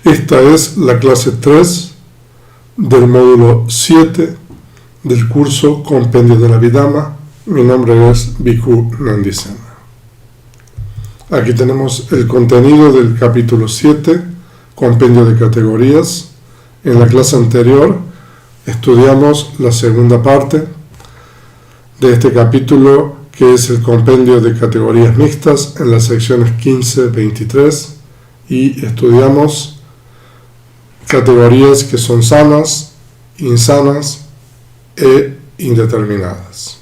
Esta es la clase 3 del módulo 7 del curso Compendio del Abhidhamma. Mi nombre es Bhikkhu Nandisena. Aquí tenemos el contenido del capítulo 7, Compendio de Categorías. En la clase anterior estudiamos la segunda parte de este capítulo, que es el Compendio de Categorías Mixtas, en las secciones 15-23, y estudiamos categorías que son sanas, insanas e indeterminadas.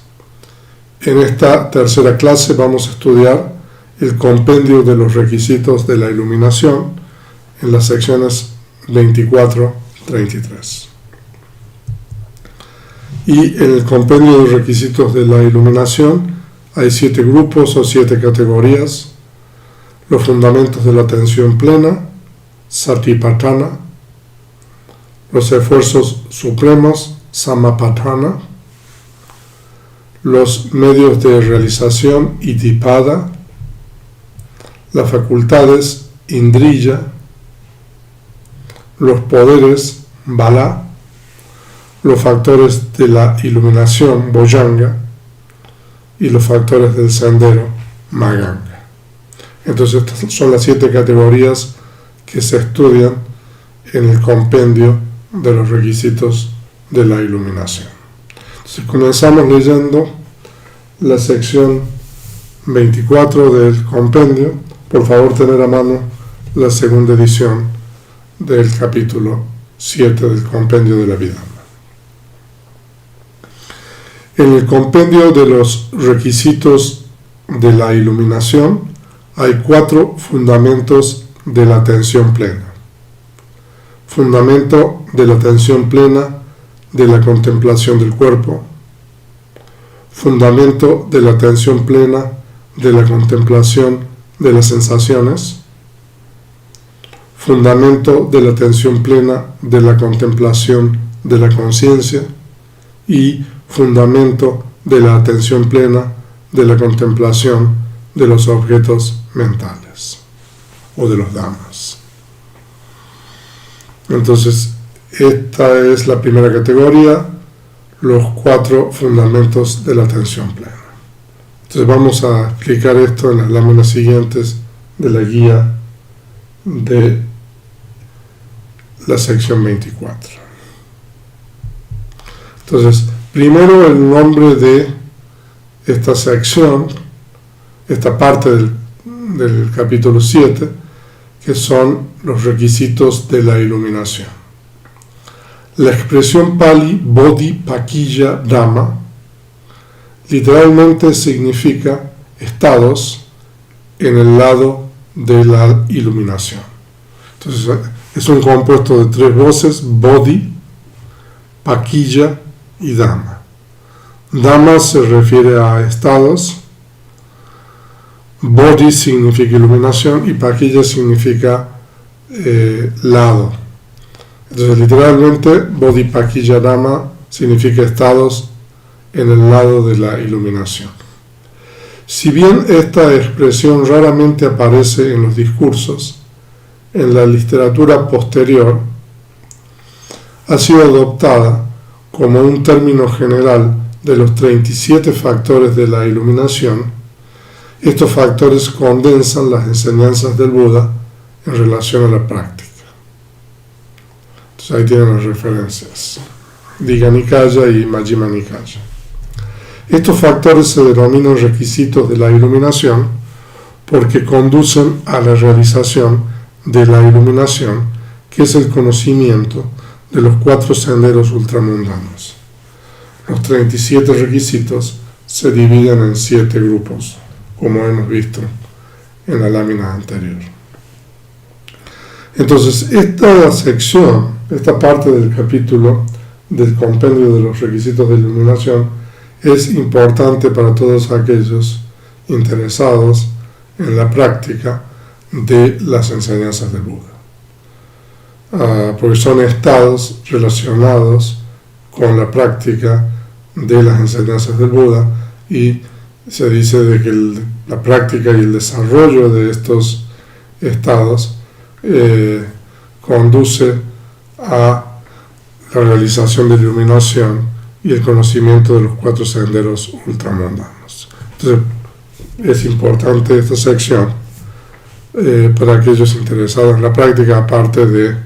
En esta tercera clase vamos a estudiar el compendio de los requisitos de la iluminación en las secciones 24-33. Y en el compendio de los requisitos de la iluminación hay 7 grupos o 7 categorías: los fundamentos de la atención plena, Satipatthana; los esfuerzos supremos, Samapatthana; los medios de realización, Iddhipada; las facultades, Indriya; los poderes, Bala; los factores de la iluminación, Bojjhanga; y los factores del sendero, Maganga. Entonces estas son las 7 categorías que se estudian en el compendio de los requisitos de la iluminación. Entonces comenzamos leyendo la sección 24 del compendio. Por favor, tener a mano la segunda edición del capítulo 7 del compendio de la Abhidhamma. En el compendio de los requisitos de la iluminación hay 4 fundamentos de la atención plena. Fundamento de la atención plena de la contemplación del cuerpo. Fundamento de la atención plena de la contemplación de las sensaciones. Fundamento de la atención plena de la contemplación de la conciencia. Y fundamento de la atención plena de la contemplación de los objetos mentales o de los dhammas. Entonces, esta es la primera categoría, los 4 fundamentos de la atención plena. Entonces vamos a explicar esto en las láminas siguientes de la guía de la sección 24. Entonces, primero el nombre de esta sección, esta parte del capítulo 7, que son los requisitos de la iluminación. La expresión pali Bodhipakkhya Dhamma literalmente significa estados en el lado de la iluminación. Entonces es un compuesto de 3 voces: Bodhi, Pakkhya y Dhamma. Dhamma se refiere a estados, Bodhi significa iluminación y Pakkhya significa lado. Entonces literalmente Bodhipakkhya Dhamma significa estados en el lado de la iluminación. Si bien esta expresión raramente aparece en los discursos, en la literatura posterior ha sido adoptada como un término general de los 37 factores de la iluminación. Estos factores condensan las enseñanzas del Buda en relación a la práctica. Entonces ahí tienen las referencias: Digha Nikaya y Majjhima Nikaya. Estos factores se denominan requisitos de la iluminación porque conducen a la realización de la iluminación, que es el conocimiento de los 4 senderos ultramundanos. Los 37 requisitos se dividen en 7 grupos, como hemos visto en la lámina anterior. Entonces, esta sección, esta parte del capítulo del compendio de los requisitos de iluminación es importante para todos aquellos interesados en la práctica de las enseñanzas del Buda, porque son estados relacionados con la práctica de las enseñanzas del Buda, y se dice de que la práctica y el desarrollo de estos estados conduce a la realización de iluminación y el conocimiento de los 4 senderos ultramundanos. Entonces, es importante esta sección para aquellos interesados en la práctica, aparte de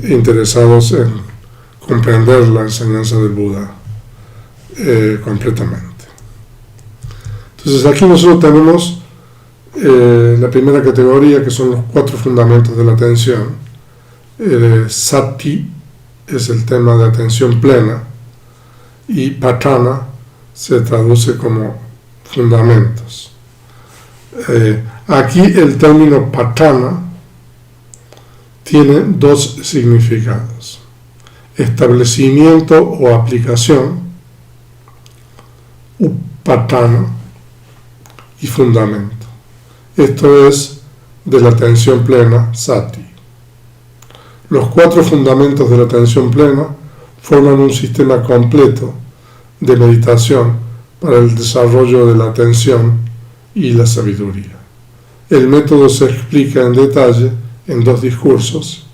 interesados en comprender la enseñanza del Buda completamente. Entonces, aquí nosotros tenemos la primera categoría, que son los 4 fundamentos de la atención. Sati es el tema de atención plena, y Patthana se traduce como fundamentos. Aquí el término Patthana tiene 2 significados: establecimiento o aplicación, Upatthana, y fundamento. Esto es de la atención plena, Sati. Los 4 fundamentos de la atención plena forman un sistema completo de meditación para el desarrollo de la atención y la sabiduría. El método se explica en detalle en 2 discursos: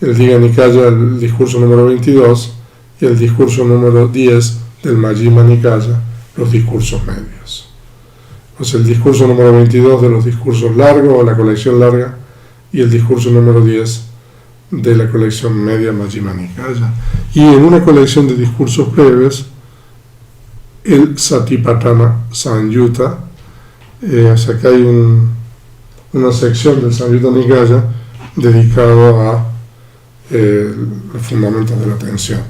el Digha Nikaya, el discurso número 22, y el discurso número 10 del Majjhima Nikaya, los discursos medios. Pues el discurso número 22 de los discursos largos o la colección larga, y el discurso número 10 de la colección media Majjhima Nikaya. Y en una colección de discursos breves, el Satipatthana Samyutta, o sea que hay una sección del Samyutta Nikaya dedicado a los fundamentos de la atención.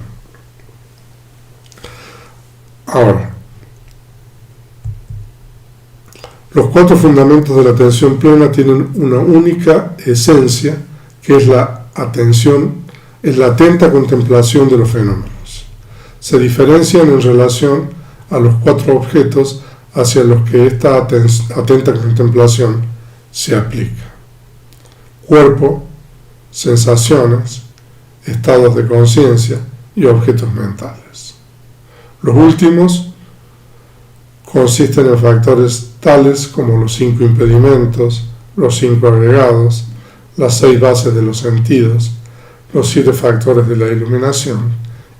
Ahora, los 4 fundamentos de la atención plena tienen una única esencia, que es la atención, es la atenta contemplación de los fenómenos. Se diferencian en relación a los 4 objetos hacia los que esta atenta contemplación se aplica: cuerpo, sensaciones, estados de conciencia y objetos mentales. Los últimos consisten en factores tales como los 5 impedimentos, los 5 agregados, las 6 bases de los sentidos, los 7 factores de la iluminación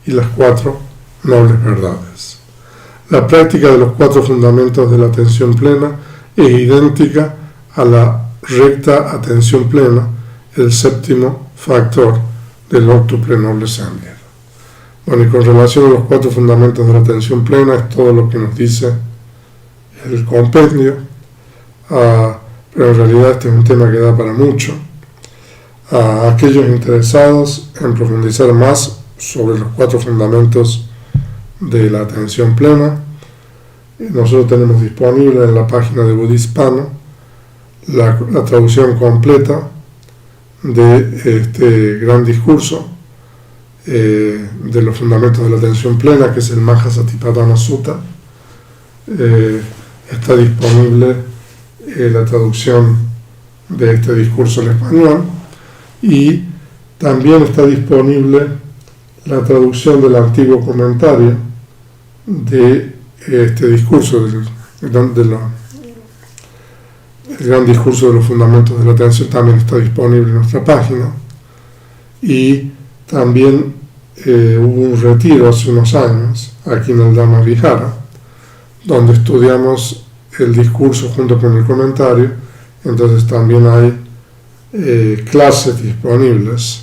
y las 4 nobles verdades. La práctica de los 4 fundamentos de la atención plena es idéntica a la recta atención plena, el 7º factor del octuple noble sendero. Bueno, y con relación a los 4 fundamentos de la atención plena es todo lo que nos dice el compendio, pero en realidad este es un tema que da para mucho. A aquellos interesados en profundizar más sobre los 4 fundamentos de la atención plena, nosotros tenemos disponible en la página de Budispano la traducción completa de este gran discurso de los fundamentos de la atención plena, que es el Mahasatipatthana Sutta. Está disponible la traducción de este discurso en español, y también está disponible la traducción del antiguo comentario de este discurso, el gran discurso de los fundamentos de la atención. También está disponible en nuestra página. Y también hubo un retiro hace unos años aquí en el Dhamma Vihara, donde estudiamos el discurso junto con el comentario. Entonces también hay clases disponibles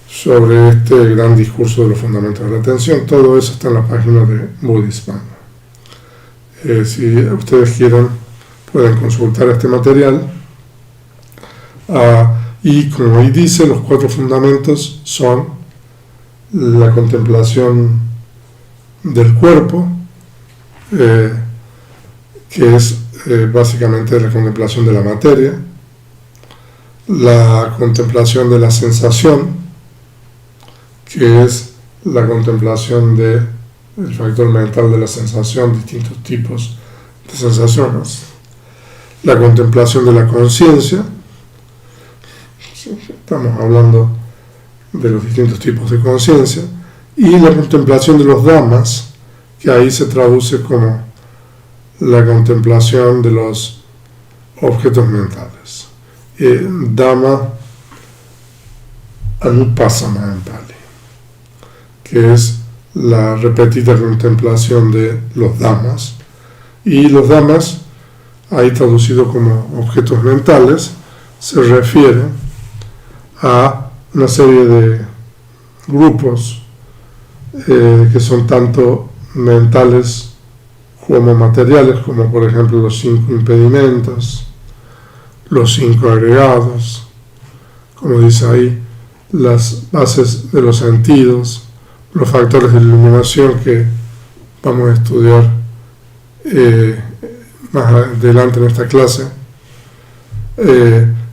sobre este gran discurso de los fundamentos de la atención. Todo eso está en la página de Budispano. Si ustedes quieren, pueden consultar este material. Y como ahí dice, los 4 fundamentos son la contemplación del cuerpo, que es básicamente la contemplación de la materia, la contemplación de la sensación, que es la contemplación del factor mental de la sensación, distintos tipos de sensaciones, la contemplación de la conciencia, estamos hablando de los distintos tipos de conciencia, y la contemplación de los dhammas, que ahí se traduce como la contemplación de los objetos mentales. Dhamma Anupassana en Pali, que es la repetida contemplación de los Dhammas. Y los Dhammas, ahí traducido como objetos mentales, se refiere a una serie de grupos que son tanto mentales como materiales, como por ejemplo los 5 impedimentos, los 5 agregados, como dice ahí, las bases de los sentidos, los factores de iluminación que vamos a estudiar más adelante en esta clase,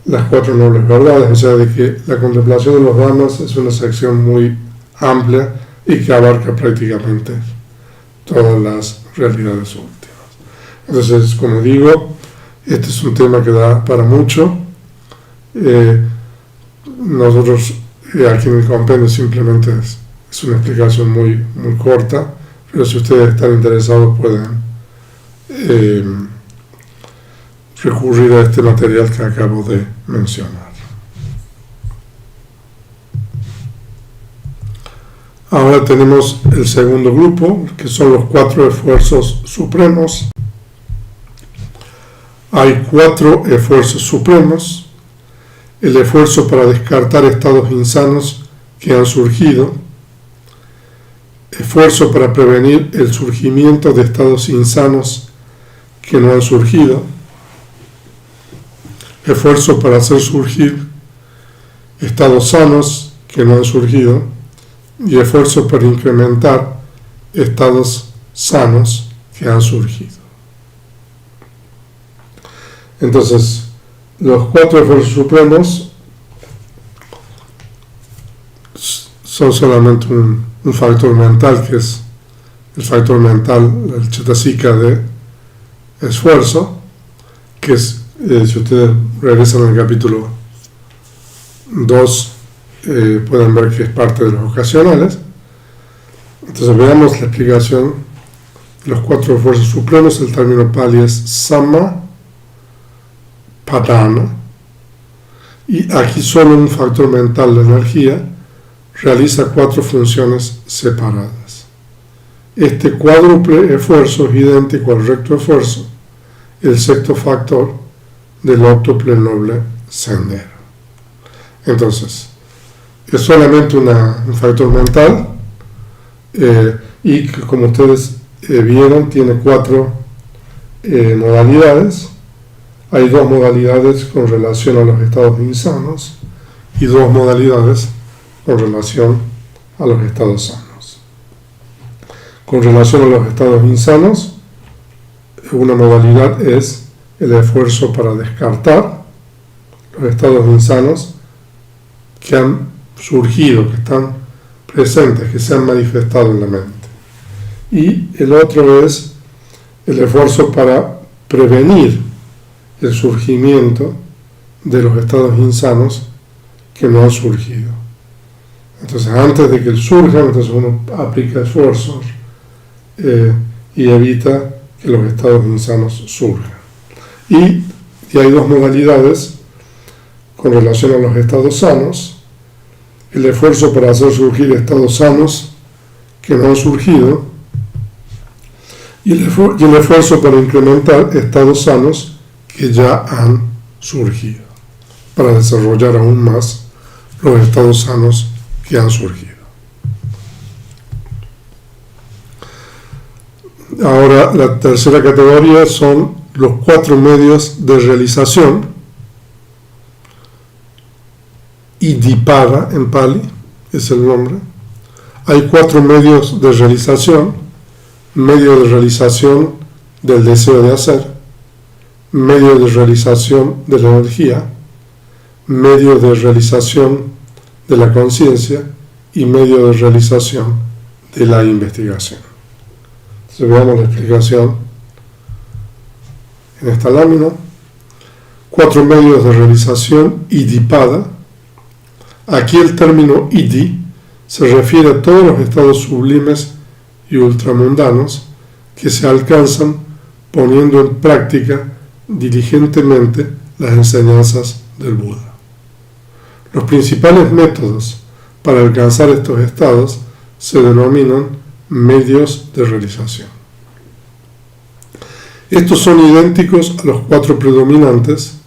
las 4 nobles verdades, o sea, de que la contemplación de los Dhammas es una sección muy amplia y que abarca prácticamente todas las realidades últimas. Entonces, como digo, este es un tema que da para mucho. Nosotros aquí en el compendio simplemente es una explicación muy corta, pero si ustedes están interesados pueden recurrir a este material que acabo de mencionar. Ahora tenemos el segundo grupo, que son los 4 esfuerzos supremos. Hay 4 esfuerzos supremos: el esfuerzo para descartar estados insanos que han surgido, esfuerzo para prevenir el surgimiento de estados insanos que no han surgido, esfuerzo para hacer surgir estados sanos que no han surgido, y esfuerzo para incrementar estados sanos que han surgido. Entonces, los 4 esfuerzos supremos son solamente un factor mental, que es el factor mental, el Cetasika de esfuerzo, que es, si ustedes regresan al capítulo 2, pueden ver que es parte de los ocasionales. Entonces veamos la explicación de los 4 esfuerzos supremos. El término pali es Samma Padana, y aquí solo un factor mental, la energía, realiza 4 funciones separadas. Este cuádruple esfuerzo es idéntico al recto esfuerzo, el 6º factor del óctuple noble sendero. Entonces, es solamente un factor mental, y que, como ustedes vieron, tiene 4 modalidades. Hay 2 modalidades con relación a los estados insanos y 2 modalidades con relación a los estados sanos. Con relación a los estados insanos, una modalidad es el esfuerzo para descartar los estados insanos que han surgido, que están presentes, que se han manifestado en la mente. Y el otro es el esfuerzo para prevenir el surgimiento de los estados insanos que no han surgido. Entonces, antes de que surjan, entonces uno aplica esfuerzos y evita que los estados insanos surjan. Y hay 2 modalidades con relación a los estados sanos: el esfuerzo para hacer surgir estados sanos que no han surgido, y el esfuerzo para incrementar estados sanos que ya han surgido, para desarrollar aún más los estados sanos que han surgido. Ahora, la tercera categoría son los 4 medios de realización, Iddhipada en Pali es el nombre. Hay 4 medios de realización: medio de realización del deseo de hacer, medio de realización de la energía, medio de realización de la conciencia y medio de realización de la investigación. Entonces veamos la explicación en esta lámina. 4 medios de realización Iddhipada. Aquí el término Iddhi se refiere a todos los estados sublimes y ultramundanos que se alcanzan poniendo en práctica diligentemente las enseñanzas del Buda. Los principales métodos para alcanzar estos estados se denominan medios de realización. Estos son idénticos a los 4 predominantes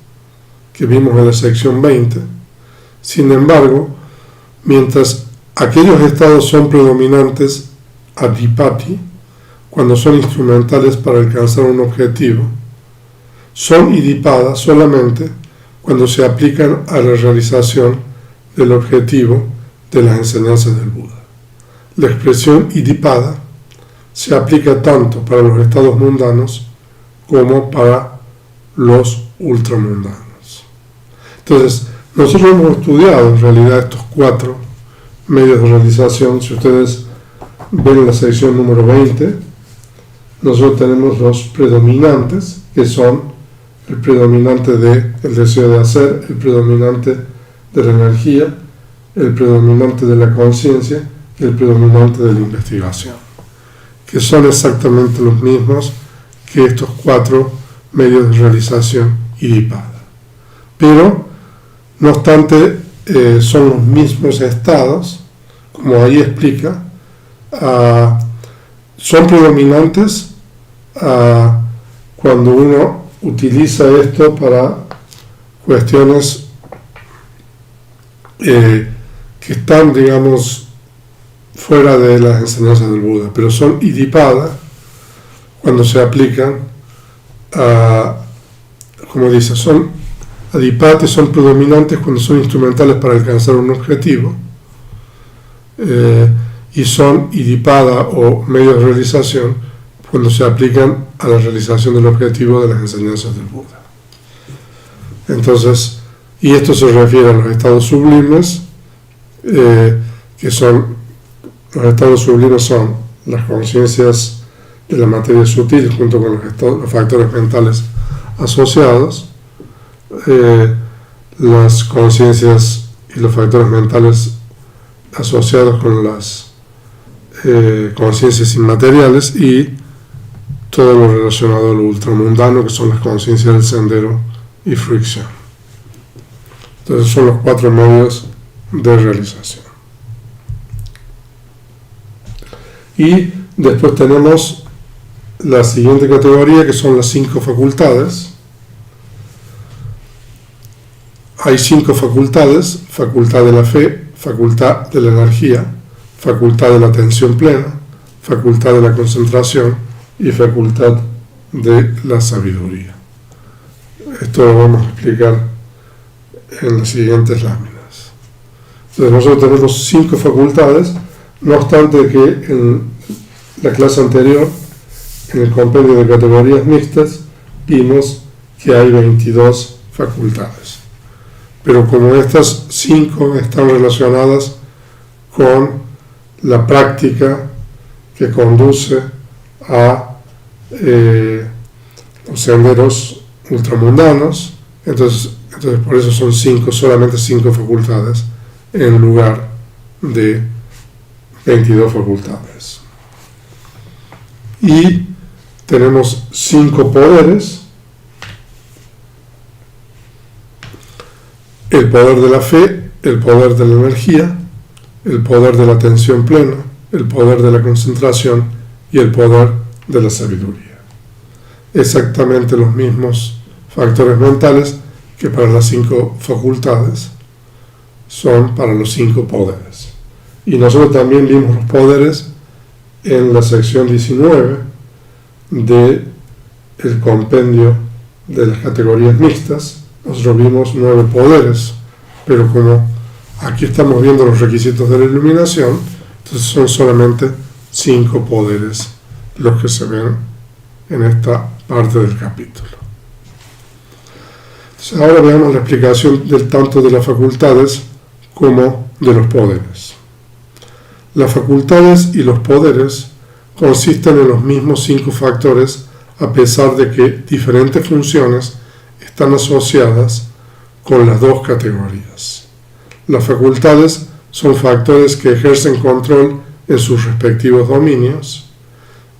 que vimos en la sección 20. Sin embargo, mientras aquellos estados son predominantes adipati, cuando son instrumentales para alcanzar un objetivo, son idipada solamente cuando se aplican a la realización del objetivo de las enseñanzas del Buda. La expresión idipada se aplica tanto para los estados mundanos como para los ultramundanos. Entonces, nosotros hemos estudiado en realidad estos 4 medios de realización. Si ustedes ven la sección número 20, nosotros tenemos los predominantes, que son el predominante del deseo de hacer, el predominante de la energía, el predominante de la conciencia y el predominante de la investigación, que son exactamente los mismos que estos 4 medios de realización idipada. Pero, no obstante, son los mismos estados, como ahí explica, son predominantes cuando uno utiliza esto para cuestiones que están, digamos, fuera de las enseñanzas del Buda, pero son idipada cuando se aplican como dice, son adipates, son predominantes cuando son instrumentales para alcanzar un objetivo, y son idipada o medios de realización cuando se aplican a la realización del objetivo de las enseñanzas del Buda. Entonces, y esto se refiere a los estados sublimes, que son, los estados sublimes son las conciencias de la materia sutil junto con los factores mentales asociados, las conciencias y los factores mentales asociados con las conciencias inmateriales y todo lo relacionado a lo ultramundano, que son las conciencias del sendero y fricción. Entonces son los 4 medios de realización. Y después tenemos la siguiente categoría, que son las 5 facultades. Hay 5 facultades: facultad de la fe, facultad de la energía, facultad de la atención plena, facultad de la concentración y facultad de la sabiduría. Esto lo vamos a explicar en las siguientes láminas. Entonces nosotros tenemos 5 facultades, no obstante que en la clase anterior, en el compendio de categorías mixtas, vimos que hay 22 facultades. Pero como estas 5 están relacionadas con la práctica que conduce a los senderos ultramundanos, entonces por eso son solamente 5 facultades en lugar de 22 facultades. Y tenemos 5 poderes: el poder de la fe, el poder de la energía, el poder de la atención plena, el poder de la concentración y el poder de la sabiduría. Exactamente los mismos factores mentales que para las 5 facultades son para los 5 poderes. Y nosotros también vimos los poderes en la sección 19 del compendio de las categorías mixtas. Nosotros vimos 9 poderes, pero como aquí estamos viendo los requisitos de la iluminación, entonces son solamente 5 poderes los que se ven en esta parte del capítulo. Entonces ahora veamos la explicación del tanto de las facultades como de los poderes. Las facultades y los poderes consisten en los mismos 5 factores, a pesar de que diferentes funciones están asociadas con las 2 categorías. Las facultades son factores que ejercen control en sus respectivos dominios,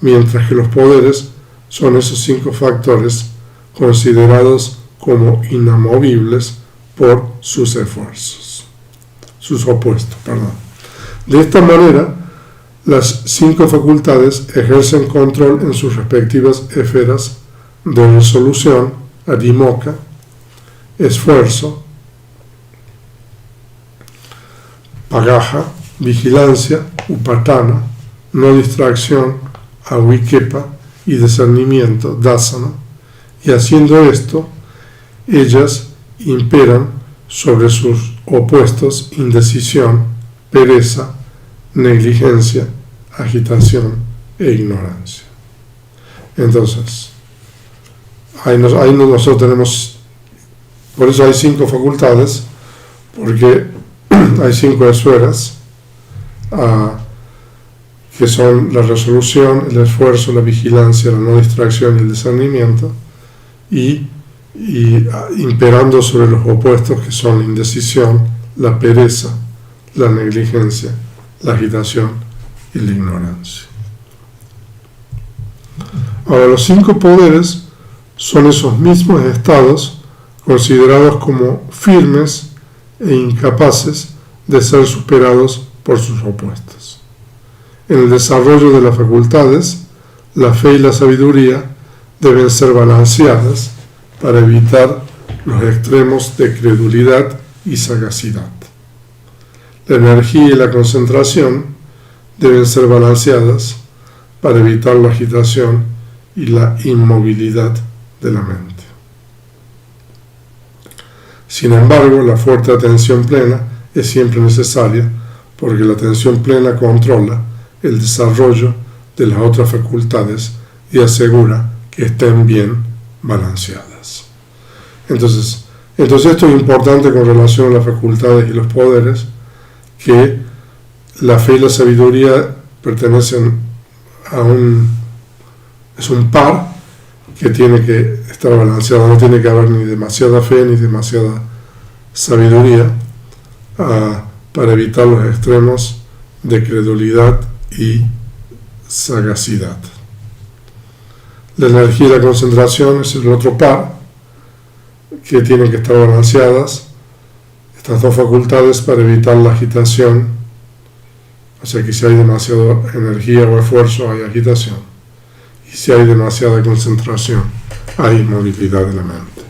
mientras que los poderes son esos 5 factores considerados como inamovibles por sus opuestos. De esta manera, las 5 facultades ejercen control en sus respectivas esferas de resolución, adhimoka, esfuerzo, pagaja, vigilancia, upatana, no distracción, avikepa, y discernimiento, dasana, y haciendo esto, ellas imperan sobre sus opuestos indecisión, pereza, negligencia, agitación e ignorancia. Entonces, ahí nosotros tenemos, por eso hay 5 facultades, porque hay 5 esferas, que son la resolución, el esfuerzo, la vigilancia, la no distracción y el discernimiento, y imperando sobre los opuestos que son la indecisión, la pereza, la negligencia, la agitación y la ignorancia. Ahora, los 5 poderes son esos mismos estados considerados como firmes e incapaces de ser superados por sus opuestos. En el desarrollo de las facultades, la fe y la sabiduría deben ser balanceadas para evitar los extremos de credulidad y sagacidad. La energía y la concentración deben ser balanceadas para evitar la agitación y la inmovilidad de la mente. Sin embargo, la fuerte atención plena es siempre necesaria porque la atención plena controla el desarrollo de las otras facultades y asegura que estén bien balanceadas. Entonces esto es importante con relación a las facultades y los poderes, que la fe y la sabiduría pertenecen es un par que tiene que estar balanceado, no tiene que haber ni demasiada fe ni demasiada sabiduría para evitar los extremos de credulidad y sagacidad. La energía y la concentración es el otro par que tienen que estar balanceadas, estas 2 facultades, para evitar la agitación. O sea que si hay demasiada energía o esfuerzo hay agitación, y si hay demasiada concentración hay inmovilidad de la mente.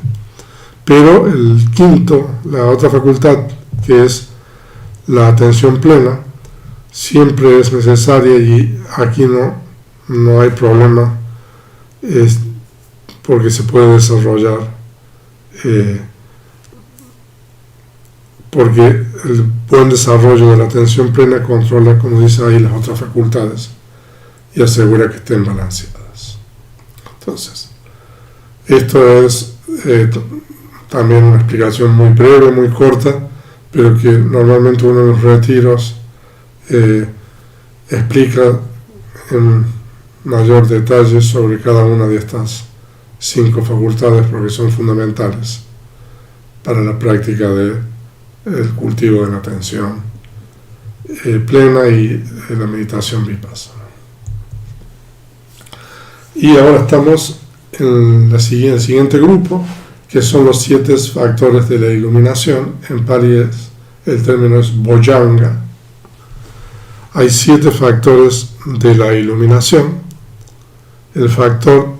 Pero el quinto, la otra facultad, que es la atención plena, siempre es necesaria, y aquí no hay problema, porque se puede desarrollar, porque el buen desarrollo de la atención plena controla, como dice ahí, las otras facultades y asegura que estén balanceadas. Entonces, esto es también una explicación muy breve, muy corta, pero que normalmente uno en los retiros explica en mayor detalle sobre cada una de estas 5 facultades, porque son fundamentales para la práctica del cultivo de la atención plena y la meditación vipassana. Y ahora estamos en el siguiente grupo, que son los 7 factores de la iluminación. En Pali el término es Bojjhanga. Hay 7 factores de la iluminación: el factor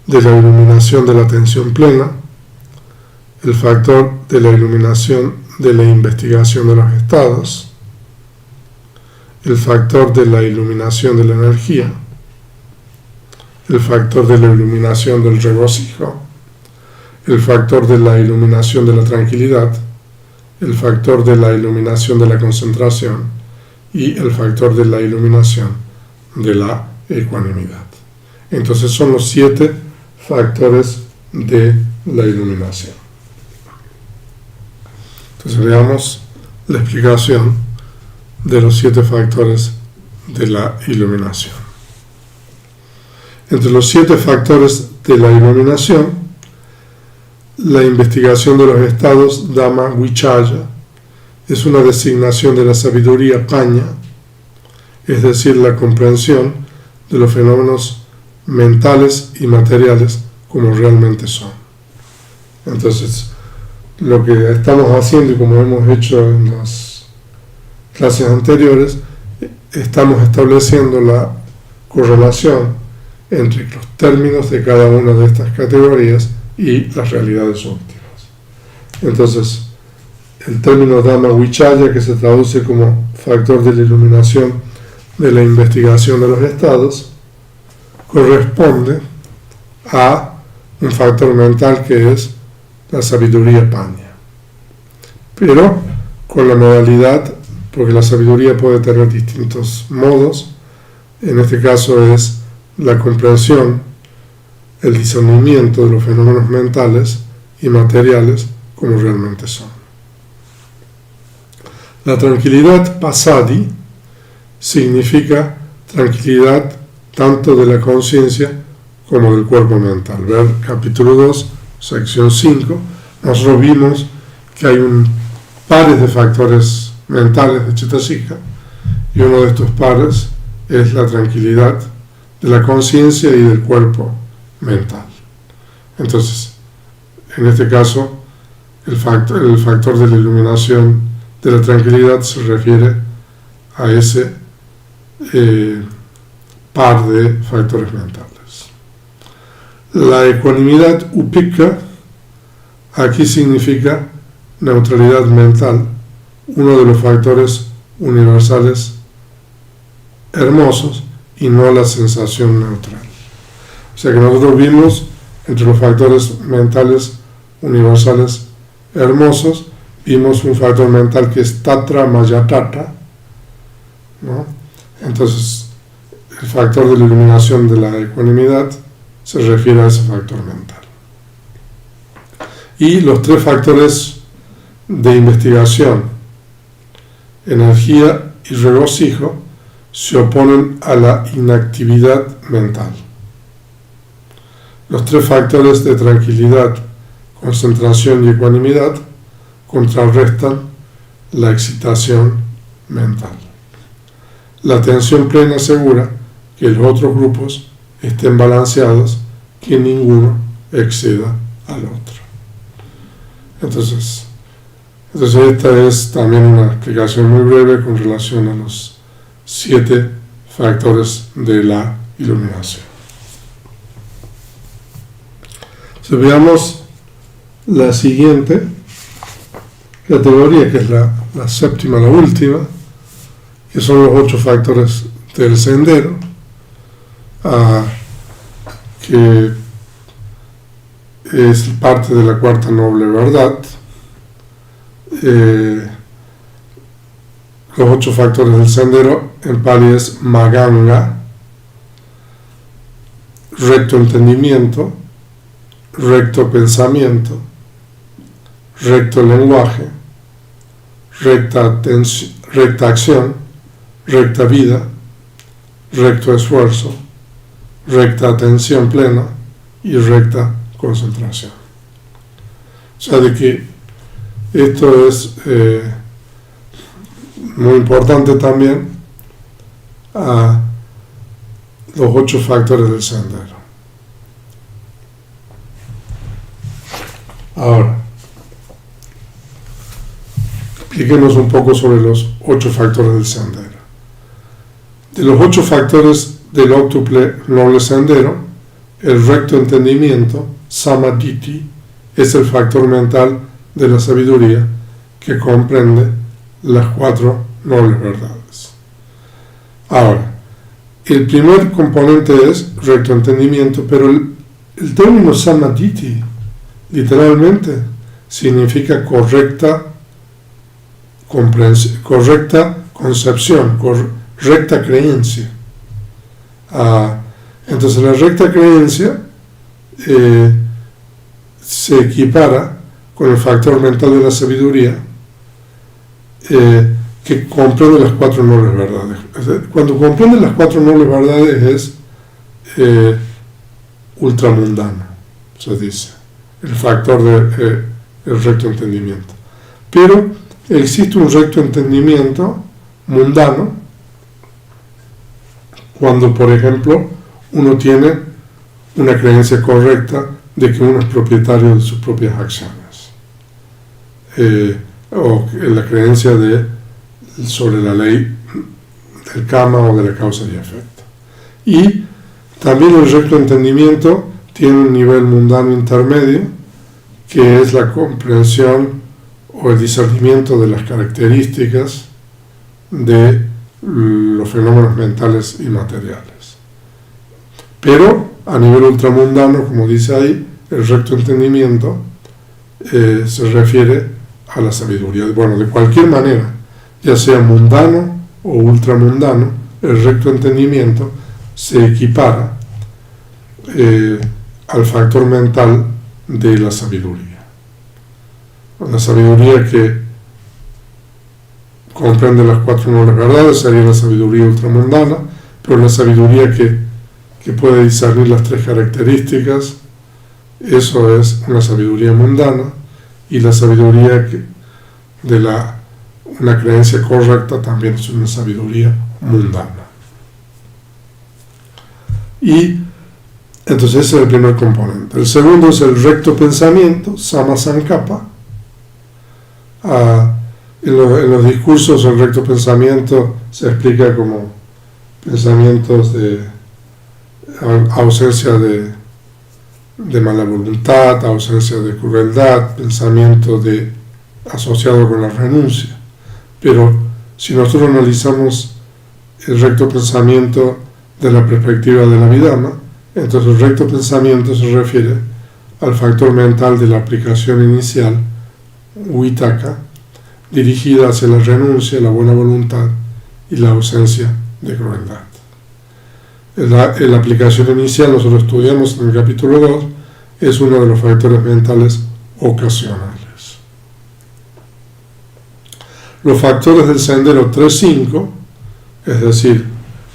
de la iluminación de la atención plena, el factor de la iluminación de la investigación de los estados, el factor de la iluminación de la energía, el factor de la iluminación del regocijo, el factor de la iluminación de la tranquilidad, el factor de la iluminación de la concentración y el factor de la iluminación de la ecuanimidad. Entonces son los 7 factores de la iluminación. Entonces veamos la explicación de los 7 factores de la iluminación. Entre los 7 factores de la iluminación, la investigación de los estados Dhamma Vichaya es una designación de la sabiduría paña, es decir, la comprensión de los fenómenos mentales y materiales como realmente son. Entonces, lo que estamos haciendo y como hemos hecho en las clases anteriores, estamos estableciendo la correlación entre los términos de cada una de estas categorías y las realidades óptimas. Entonces, el término Dhamma Vichaya, que se traduce como factor de la iluminación de la investigación de los estados, corresponde a un factor mental que es la sabiduría paña. Pero con la modalidad, porque la sabiduría puede tener distintos modos, en este caso es la comprensión, el discernimiento de los fenómenos mentales y materiales como realmente son. La tranquilidad pasadi significa tranquilidad tanto de la conciencia como del cuerpo mental. Ver capítulo 2, sección 5, nosotros vimos que hay pares de factores mentales de Chitasika, y uno de estos pares es la tranquilidad de la conciencia y del cuerpo mental. Entonces, en este caso, el factor de la iluminación de la tranquilidad se refiere a ese par de factores mentales. La ecuanimidad upika aquí significa neutralidad mental, uno de los factores universales hermosos y no la sensación neutral. O sea que nosotros vimos entre los factores mentales universales hermosos, vimos un factor mental que es Tatra Mayatata, ¿no? Entonces, el factor de la iluminación de la ecuanimidad se refiere a ese factor mental. Y los tres factores de investigación, energía y regocijo, se oponen a la inactividad mental. Los tres factores de tranquilidad, concentración y ecuanimidad contrarrestan la excitación mental. La atención plena asegura que los otros grupos estén balanceados, que ninguno exceda al otro. Entonces esta es también una explicación muy breve con relación a los 7 factores de la iluminación. Si veamos la siguiente categoría, que es la séptima, la última, que son los 8 factores del sendero, que es parte de la cuarta noble verdad. Los 8 factores del sendero en Pali es Maganga, recto entendimiento, recto pensamiento, recto lenguaje, recta acción, recta vida, recto esfuerzo, recta atención plena y recta concentración. O sea, de que esto es muy importante también a los 8 factores del sendero. Ahora, expliquemos un poco sobre los 8 factores del sendero. De los 8 factores del óctuple noble sendero, el recto entendimiento, samadhi, es el factor mental de la sabiduría que comprende las 4 nobles verdades. Ahora, el primer componente es recto entendimiento, pero el término samadhi literalmente significa correcta concepción, recta creencia. Entonces la recta creencia se equipara con el factor mental de la sabiduría, que comprende las 4 nobles verdades. Cuando comprende las 4 nobles verdades es ultramundano, se dice, el factor del recto entendimiento. Pero existe un recto entendimiento mundano cuando, por ejemplo, uno tiene una creencia correcta de que uno es propietario de sus propias acciones, o la creencia sobre la ley del karma o de la causa y efecto. Y también el recto entendimiento tiene un nivel mundano intermedio, que es la comprensión o el discernimiento de las características de los fenómenos mentales y materiales. Pero a nivel ultramundano, como dice ahí, el recto entendimiento se refiere a la sabiduría. Bueno, de cualquier manera, ya sea mundano o ultramundano, el recto entendimiento se equipara al factor mental de la sabiduría. La sabiduría que comprende las cuatro nobles verdades sería la sabiduría ultramundana, pero la sabiduría que puede discernir las tres características, eso es una sabiduría mundana, y la sabiduría de una creencia correcta también es una sabiduría mundana. Y entonces ese es el primer componente. El segundo es el recto pensamiento, Sama Sankappa. En los discursos el recto pensamiento se explica como pensamientos de ausencia de mala voluntad, ausencia de crueldad, pensamiento asociado con la renuncia. Pero si nosotros analizamos el recto pensamiento de la perspectiva de la Abhidhamma, entonces el recto pensamiento se refiere al factor mental de la aplicación inicial, Vitaka, dirigida hacia la renuncia, la buena voluntad y la ausencia de crueldad. En la aplicación inicial, nosotros estudiamos en el capítulo 2, es uno de los factores mentales ocasionales. Los factores del sendero 3-5, es decir,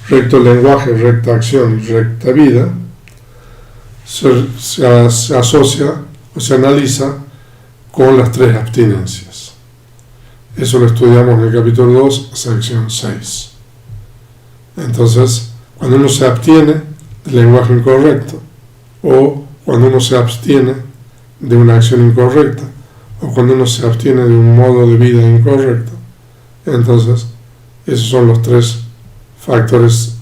recto lenguaje, recta acción y recta vida, se asocia o se analiza con las tres abstinencias. Eso lo estudiamos en el capítulo 2, sección 6. Entonces, cuando uno se abstiene del lenguaje incorrecto, o cuando uno se abstiene de una acción incorrecta, o cuando uno se abstiene de un modo de vida incorrecto, entonces esos son los tres factores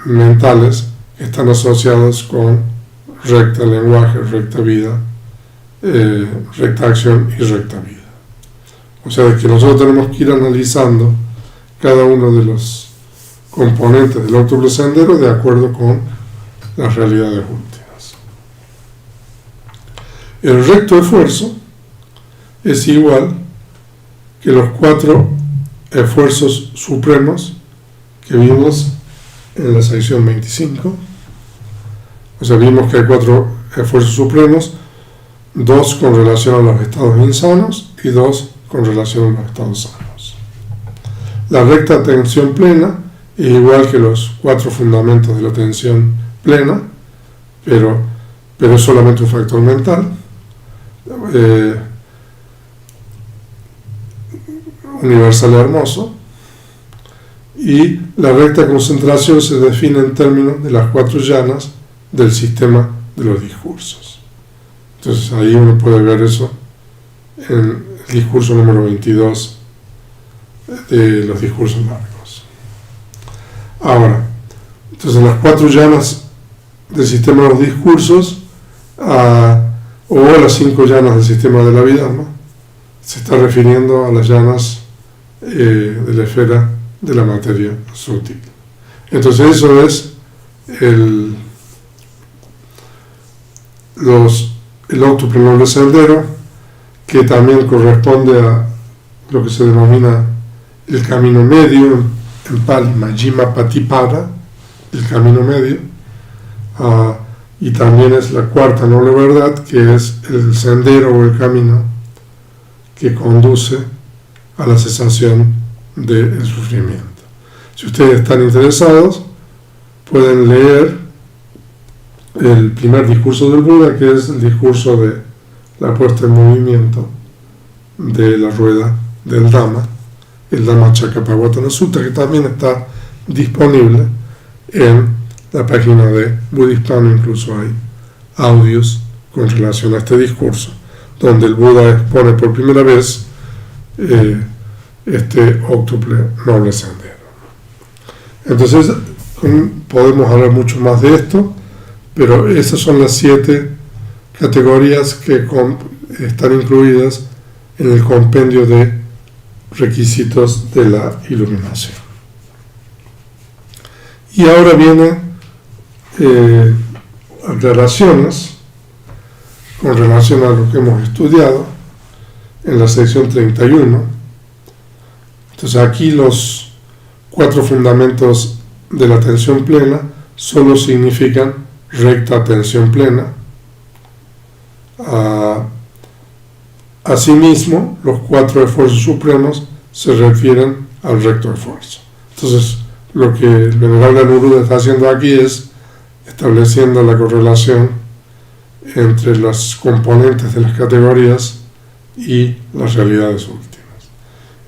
mentales que están asociados con recta lenguaje, recta vida, recta acción y recta vida. O sea, que nosotros tenemos que ir analizando cada uno de los componentes del octuple sendero de acuerdo con las realidades últimas. El recto esfuerzo es igual que los 4 esfuerzos supremos que vimos en la sección 25. O sea, vimos que hay 4 esfuerzos supremos, 2 con relación a los estados insanos y 2 con relación a los estados sanos. La recta atención plena es igual que los 4 fundamentos de la atención plena, pero es solamente un factor mental. Universal hermoso. Y la recta concentración se define en términos de las 4 llanas del sistema de los discursos. Entonces ahí uno puede ver eso en el discurso número 22 de los discursos largos. Ahora, entonces las 4 llanas del sistema de los discursos, o las 5 llanas del sistema de la Abhidhamma, se está refiriendo a las llanas de la esfera de la materia sutil. Entonces eso es el octuple noble sendero, que también corresponde a lo que se denomina el camino medio, en Pali, Majjhima Patipada, el camino medio, y también es la 4ª noble verdad, que es el sendero o el camino que conduce a la cesación del sufrimiento. Si ustedes están interesados, pueden leer el primer discurso del Buda, que es el discurso de la puesta en movimiento de la rueda del Dhamma, el Dhammacakkappavattana Sutta, que también está disponible en la página de Buddhispano. Incluso hay audios con relación a este discurso, donde el Buda expone por primera vez este óctuple noble sendero. Entonces, podemos hablar mucho más de esto, pero esas son las 7 categorías que están incluidas en el compendio de requisitos de la iluminación. Y ahora vienen aclaraciones con relación a lo que hemos estudiado en la sección 31. Entonces aquí los 4 fundamentos de la atención plena solo significan recta atención plena. Asimismo, los 4 esfuerzos supremos se refieren al recto esfuerzo. Entonces, lo que el venerable Anuruddha está haciendo aquí es estableciendo la correlación entre los componentes de las categorías y las realidades últimas.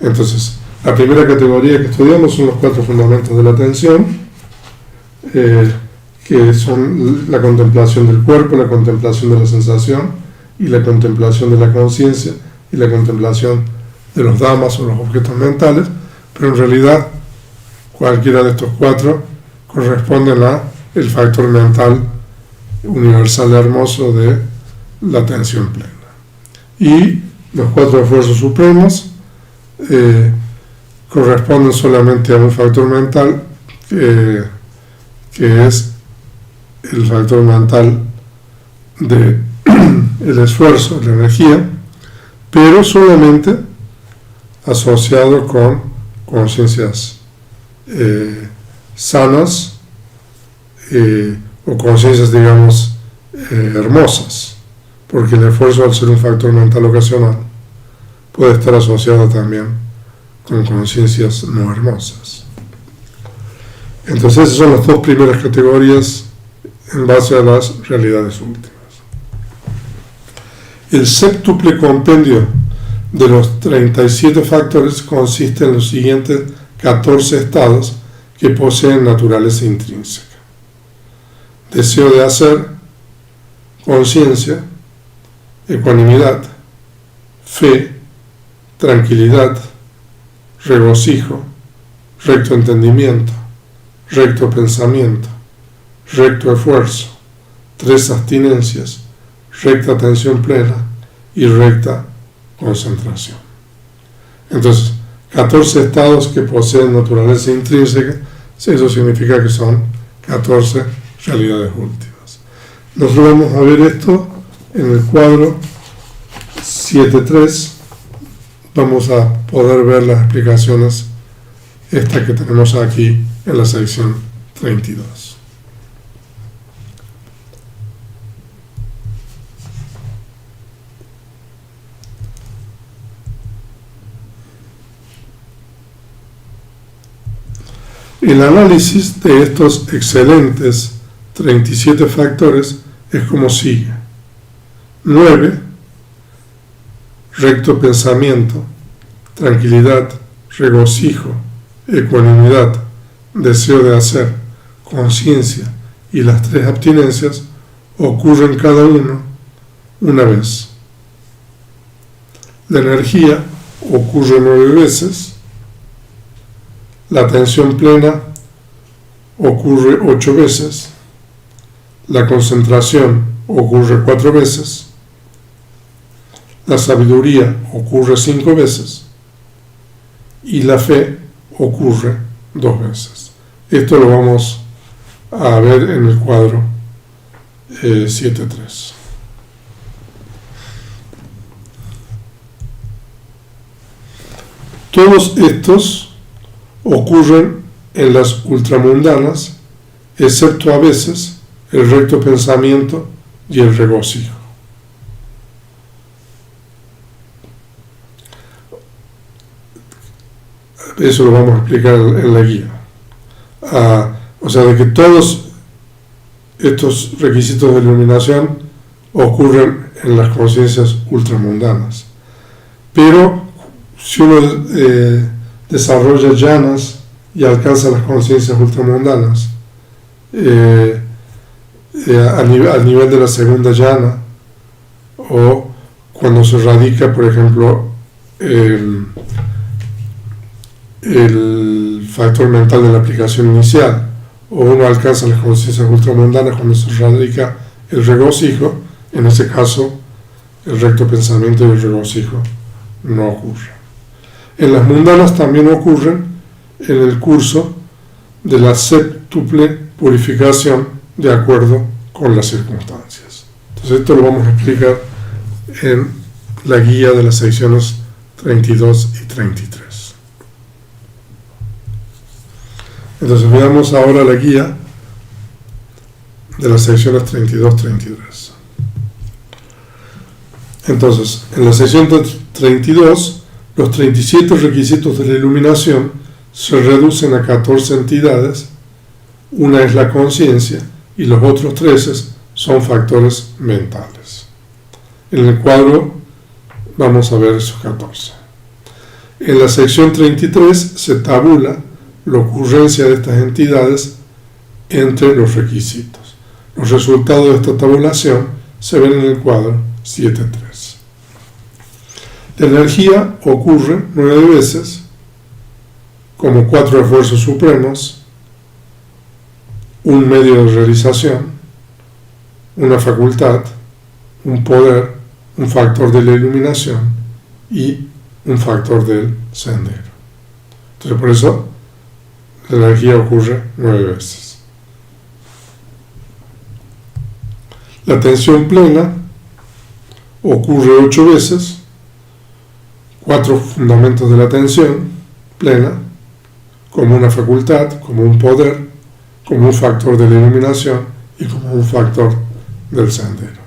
Entonces, la primera categoría que estudiamos son los 4 fundamentos de la atención, que son la contemplación del cuerpo, la contemplación de la sensación y la contemplación de la conciencia y la contemplación de los dhammas o los objetos mentales, pero en realidad cualquiera de estos 4 corresponden a el factor mental universal hermoso de la atención plena. Y los 4 esfuerzos supremos corresponden solamente a un factor mental que es el factor mental de el esfuerzo, la energía, pero solamente asociado con conciencias sanas o conciencias, digamos, hermosas, porque el esfuerzo, al ser un factor mental ocasional, puede estar asociado también con conciencias no hermosas. Entonces esas son las 2 primeras categorías en base a las realidades últimas. El séptuple compendio de los 37 factores consiste en los siguientes 14 estados que poseen naturaleza intrínseca: deseo de hacer, conciencia, ecuanimidad, fe, tranquilidad, regocijo, recto entendimiento, recto pensamiento, recto esfuerzo, 3 abstinencias, recta atención plena y recta concentración. Entonces, 14 estados que poseen naturaleza intrínseca, eso significa que son 14 realidades últimas. Nosotros vamos a ver esto en el cuadro 7.3. Vamos a poder ver las explicaciones estas que tenemos aquí en la sección 32. El análisis de estos excelentes 37 factores es como sigue: 9, recto pensamiento, tranquilidad, regocijo, ecuanimidad, deseo de hacer, conciencia y las 3 abstinencias ocurren cada uno una vez. La energía ocurre 9 veces. La atención plena ocurre 8 veces, la concentración ocurre 4 veces, la sabiduría ocurre 5 veces y la fe ocurre 2 veces. Esto lo vamos a ver en el cuadro 7.3. Todos estos ocurren en las ultramundanas, excepto a veces el recto pensamiento y el regocijo. Eso lo vamos a explicar en la guía. O sea, de que todos estos requisitos de iluminación ocurren en las conciencias ultramundanas. Pero si uno desarrolla jhanas y alcanza las conciencias ultramundanas, al nivel de la segunda jhana o cuando se radica, por ejemplo, el factor mental de la aplicación inicial, o uno alcanza las conciencias ultramundanas cuando se radica el regocijo. En ese caso, el recto pensamiento y el regocijo no ocurren. En las mundanas también ocurren en el curso de la séptuple purificación de acuerdo con las circunstancias. Entonces esto lo vamos a explicar en la guía de las secciones 32 y 33. Entonces veamos ahora la guía de las secciones 32-33. Entonces, en la sección 32, los 37 requisitos de la iluminación se reducen a 14 entidades. Una es la conciencia y los otros 13 son factores mentales. En el cuadro vamos a ver esos 14. En la sección 33 se tabula la ocurrencia de estas entidades entre los requisitos. Los resultados de esta tabulación se ven en el cuadro 7.3. La energía ocurre 9 veces, como 4 esfuerzos supremos, un medio de realización, una facultad, un poder, un factor de la iluminación y un factor del sendero. Entonces, por eso la energía ocurre 9 veces. La atención plena ocurre 8 veces, 4 fundamentos de la atención plena, como una facultad, como un poder, como un factor de la iluminación y como un factor del sendero.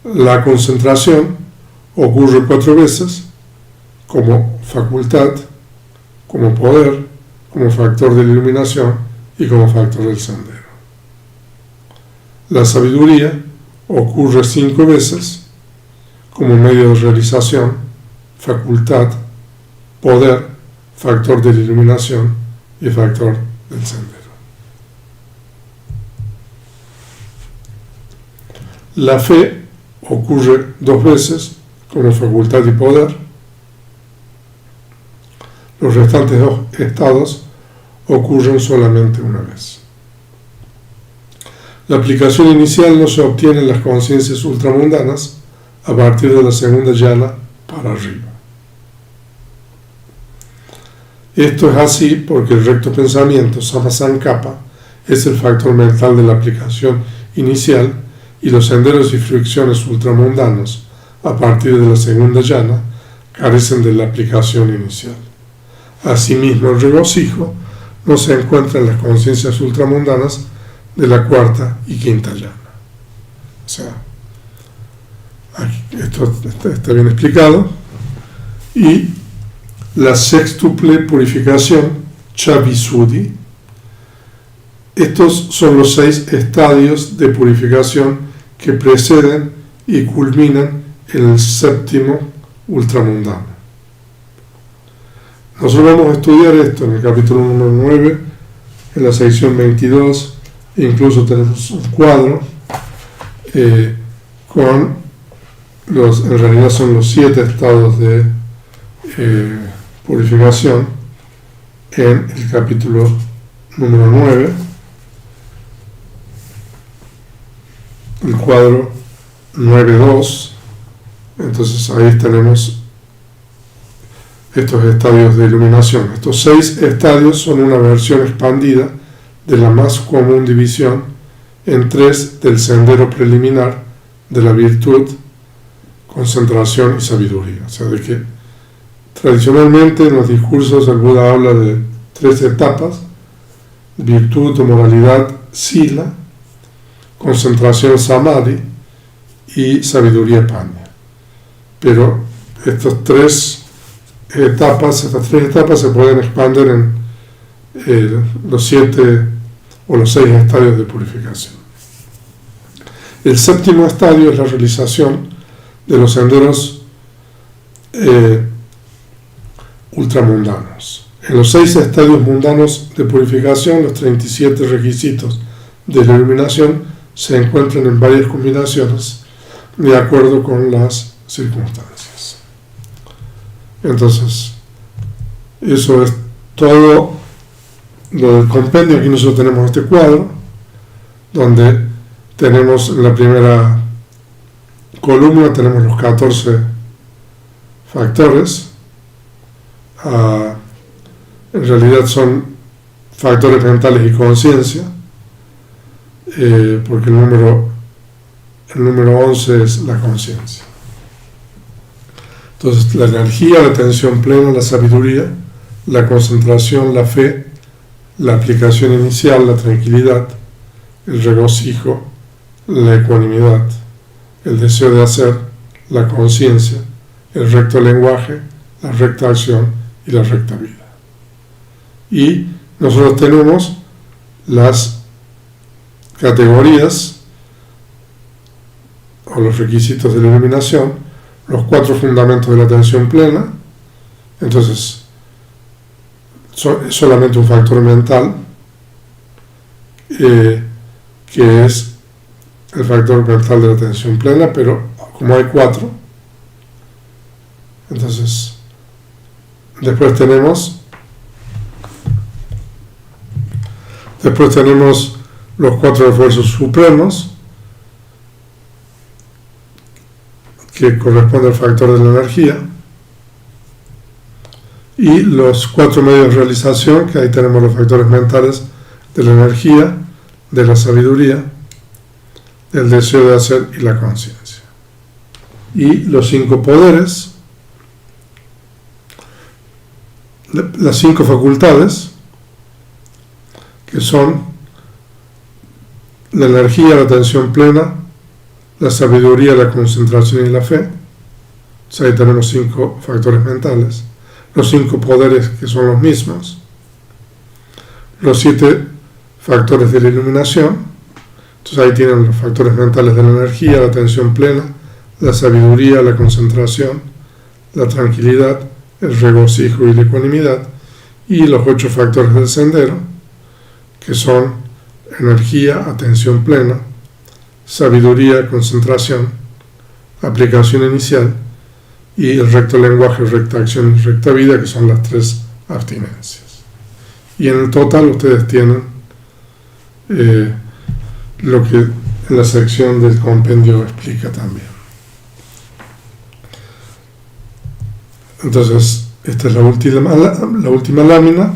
La concentración ocurre 4 veces, como facultad, como poder, como factor de la iluminación y como factor del sendero. La sabiduría ocurre 5 veces, como medio de realización, facultad, poder, factor de la iluminación y factor del sendero. La fe ocurre 2 veces, como facultad y poder. Los restantes 2 estados ocurren solamente una vez. La aplicación inicial no se obtiene en las conciencias ultramundanas a partir de la segunda yana para arriba. Esto es así porque el recto pensamiento, Samasankapa, es el factor mental de la aplicación inicial y los senderos y fricciones ultramundanos a partir de la segunda yana carecen de la aplicación inicial. Asimismo, el regocijo no se encuentra en las conciencias ultramundanas de la cuarta y quinta yana. O sea, aquí, esto está bien explicado. Y la sextuple purificación, Chavisuddhi, estos son los 6 estadios de purificación que preceden y culminan en el séptimo ultramundano. Nosotros vamos a estudiar esto en el capítulo 9, en la sección 22, e incluso tenemos un cuadro con en realidad son los 7 estados de purificación en el capítulo número 9, el cuadro 9.2. Entonces ahí tenemos estos estadios de iluminación. Estos 6 estadios son una versión expandida de la más común división en 3 del sendero preliminar de la virtud, concentración y sabiduría. O sea, de que tradicionalmente en los discursos el Buda habla de 3 etapas: virtud o moralidad, sila, concentración, samadhi y sabiduría, paña. Pero estas 3 etapas se pueden expandir en los 7 o los 6 estadios de purificación. El séptimo estadio es la realización de los senderos ultramundanos. En los 6 estadios mundanos de purificación, los 37 requisitos de la iluminación se encuentran en varias combinaciones de acuerdo con las circunstancias. Entonces, eso es todo lo del compendio. Aquí nosotros tenemos este cuadro, donde tenemos en la primera columna, tenemos los 14 factores. En realidad son factores mentales y conciencia, porque el número 11 es la conciencia. Entonces, la energía, la atención plena, la sabiduría, la concentración, la fe, la aplicación inicial, la tranquilidad, el regocijo, la ecuanimidad, el deseo de hacer, la conciencia, el recto lenguaje, la recta acción y la recta vida. Y nosotros tenemos las categorías o los requisitos de la iluminación, los 4 fundamentos de la atención plena. Entonces, es solamente un factor mental, que es el factor mental de la atención plena, pero como hay 4, entonces después tenemos los 4 esfuerzos supremos, que corresponde al factor de la energía, y los 4 medios de realización, que ahí tenemos los factores mentales de la energía, de la sabiduría, del deseo de hacer y la conciencia. Y los 5 poderes, las 5 facultades, que son la energía, la atención plena, la sabiduría, la concentración y la fe. O sea, ahí tenemos 5 factores mentales, los 5 poderes, que son los mismos, los 7 factores de la iluminación. Entonces ahí tienen los factores mentales de la energía, la atención plena, la sabiduría, la concentración, la tranquilidad, el regocijo y la ecuanimidad, y los 8 factores del sendero, que son energía, atención plena, sabiduría, concentración, aplicación inicial, y el recto lenguaje, recta acción y recta vida, que son las 3 abstinencias. Y en el total ustedes tienen lo que en la sección del compendio explica también. Entonces, esta es la última lámina,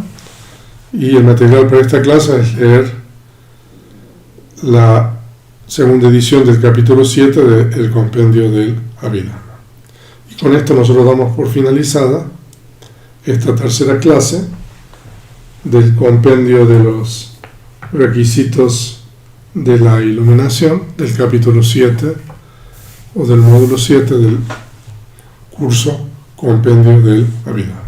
y el material para esta clase es leer la segunda edición del capítulo 7 del compendio del Abhidhamma. Y con esto nosotros damos por finalizada esta tercera clase del compendio de los requisitos de la iluminación, del capítulo 7 o del módulo 7 del curso compendio del Abhidhamma.